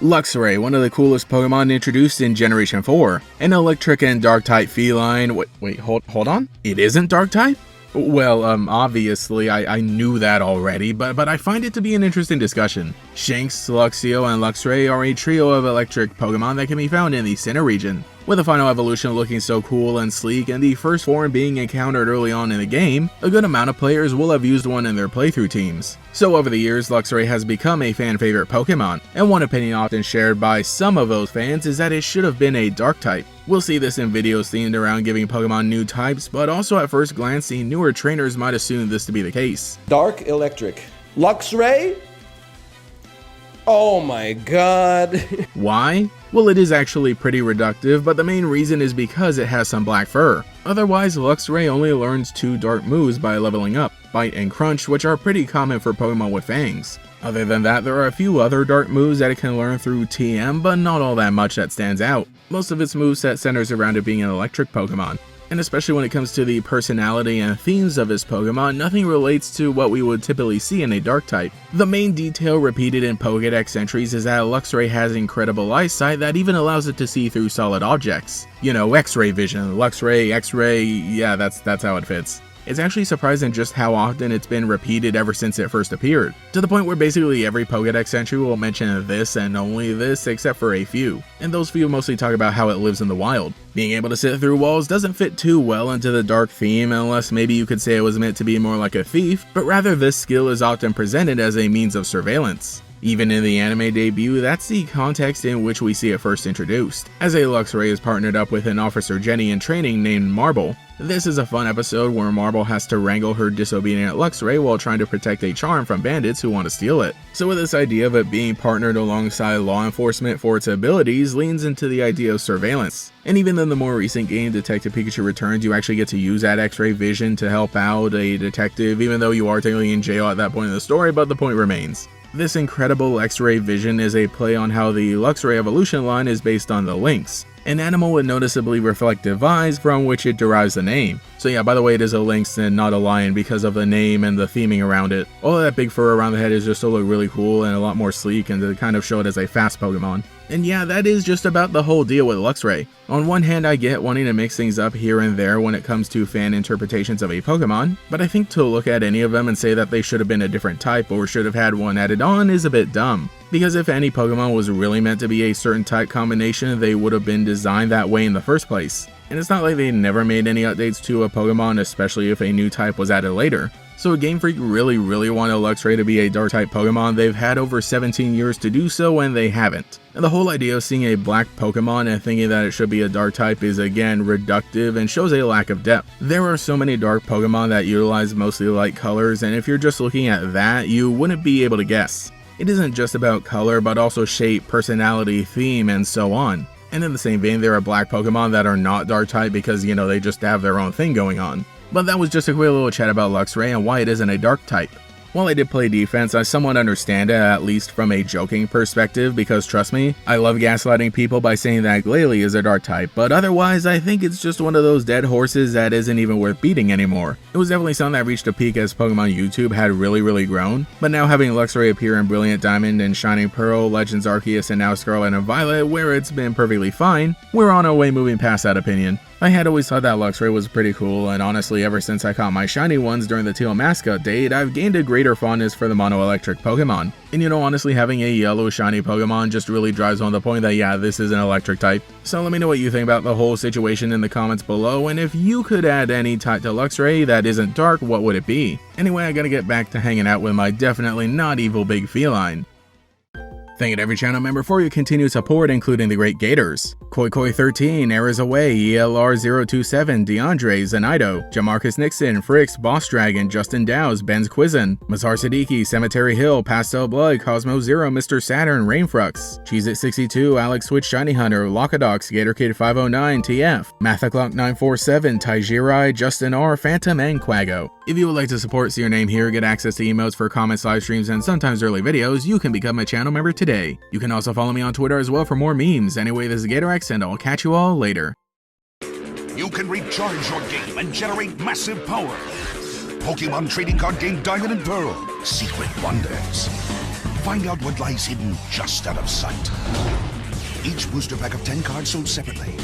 Luxray, one of the coolest Pokemon introduced in Generation 4. An electric and dark-type feline. Wait, hold on? It isn't dark-type? Well, obviously, I knew that already, but I find it to be an interesting discussion. Shanks, Luxio, and Luxray are a trio of electric Pokemon that can be found in the Sinnoh region, with the final evolution looking so cool and sleek and the first form being encountered early on in the game. A good amount of players will have used one in their playthrough teams. So over the years, Luxray has become a fan favorite Pokemon, and one opinion often shared by some of those fans is that it should have been a dark type. We'll see this in videos themed around giving Pokemon new types, but also at first glance, the newer trainers might assume this to be the case. Dark electric. Luxray? Oh my god. Why? Well, it is actually pretty reductive, but the main reason is because it has some black fur. Otherwise, Luxray only learns 2 dark moves by leveling up, Bite and Crunch, which are pretty common for Pokemon with fangs. Other than that, there are a few other dark moves that it can learn through TM, but not all that much that stands out. Most of its moveset centers around it being an electric Pokemon. And especially when it comes to the personality and themes of his Pokemon, nothing relates to what we would typically see in a dark type. The main detail repeated in Pokédex entries is that Luxray has incredible eyesight that even allows it to see through solid objects. You know, X-ray vision, Luxray, X-ray, yeah, that's how it fits. It's actually surprising just how often it's been repeated ever since it first appeared, to the point where basically every Pokédex entry will mention this and only this except for a few, and those few mostly talk about how it lives in the wild. Being able to sit through walls doesn't fit too well into the dark theme unless maybe you could say it was meant to be more like a thief, but rather this skill is often presented as a means of surveillance. Even in the anime debut, that's the context in which we see it first introduced, as a Luxray is partnered up with an Officer Jenny in training named Marble. This is a fun episode where Marble has to wrangle her disobedient Luxray while trying to protect a charm from bandits who want to steal it. So with this idea of it being partnered alongside law enforcement for its abilities leans into the idea of surveillance. And even in the more recent game, Detective Pikachu Returns, you actually get to use that X-ray vision to help out a detective, even though you are technically in jail at that point in the story, but the point remains. This incredible X-ray vision is a play on how the Luxray evolution line is based on the lynx, an animal with noticeably reflective eyes from which it derives the name. So yeah, by the way, it is a lynx and not a lion because of the name and the theming around it. All of that big fur around the head is just to look really cool and a lot more sleek and to kind of show it as a fast Pokemon. And yeah, that is just about the whole deal with Luxray. On one hand, I get wanting to mix things up here and there when it comes to fan interpretations of a Pokemon, but I think to look at any of them and say that they should have been a different type or should have had one added on is a bit dumb. Because if any Pokemon was really meant to be a certain type combination, they would have been designed that way in the first place. And it's not like they never made any updates to a Pokemon, especially if a new type was added later. So if Game Freak really wanted Luxray to be a dark type Pokemon, they've had over 17 years to do so and they haven't. And the whole idea of seeing a black Pokemon and thinking that it should be a dark type is again reductive and shows a lack of depth. There are so many dark Pokemon that utilize mostly light colors, and if you're just looking at that, you wouldn't be able to guess. It isn't just about color, but also shape, personality, theme, and so on. And in the same vein, there are black Pokemon that are not dark type because, you know, they just have their own thing going on. But that was just a quick little chat about Luxray and why it isn't a dark type. While I did play defense, I somewhat understand it, at least from a joking perspective, because trust me, I love gaslighting people by saying that Glalie is a dark type, but otherwise I think it's just one of those dead horses that isn't even worth beating anymore. It was definitely something that reached a peak as Pokemon YouTube had really grown, but now having Luxray appear in Brilliant Diamond and Shining Pearl, Legends Arceus, and now Scarlet and Violet, where it's been perfectly fine, we're on our way moving past that opinion. I had always thought that Luxray was pretty cool, and honestly ever since I caught my shiny ones during the Teal Mask update, I've gained a greater fondness for the mono-electric Pokemon. And you know, honestly, having a yellow shiny Pokemon just really drives home the point that yeah, this is an electric type. So let me know what you think about the whole situation in the comments below, and if you could add any type to Luxray that isn't dark, what would it be? Anyway, I gotta get back to hanging out with my definitely not evil big feline. Thank you to every channel member for your continued support, including the great Gators, Koi13, Errors Away, ELR027, DeAndre, Zenaido, Jamarcus Nixon, Frix, Boss Dragon, Justin Dowes, Ben's Quizzin, Mazhar Siddiqui, Cemetery Hill, Pastel Blood, Cosmo Zero, Mr. Saturn, Rainfrux, Cheez-It62, Alex Switch, Shiny Hunter, Lockadox, GatorKid509, TF, Mathaclock947, Taijirai, Justin R, Phantom, and Quago. If you would like to support, see your name here, get access to emotes for comments, live streams, and sometimes early videos, you can become a channel member today. You can also follow me on Twitter as well for more memes. Anyway, this is GatorX, and I'll catch you all later. You can recharge your game and generate massive power. Pokemon Trading Card Game Diamond and Pearl. Secret Wonders. Find out what lies hidden just out of sight. Each booster pack of 10 cards sold separately.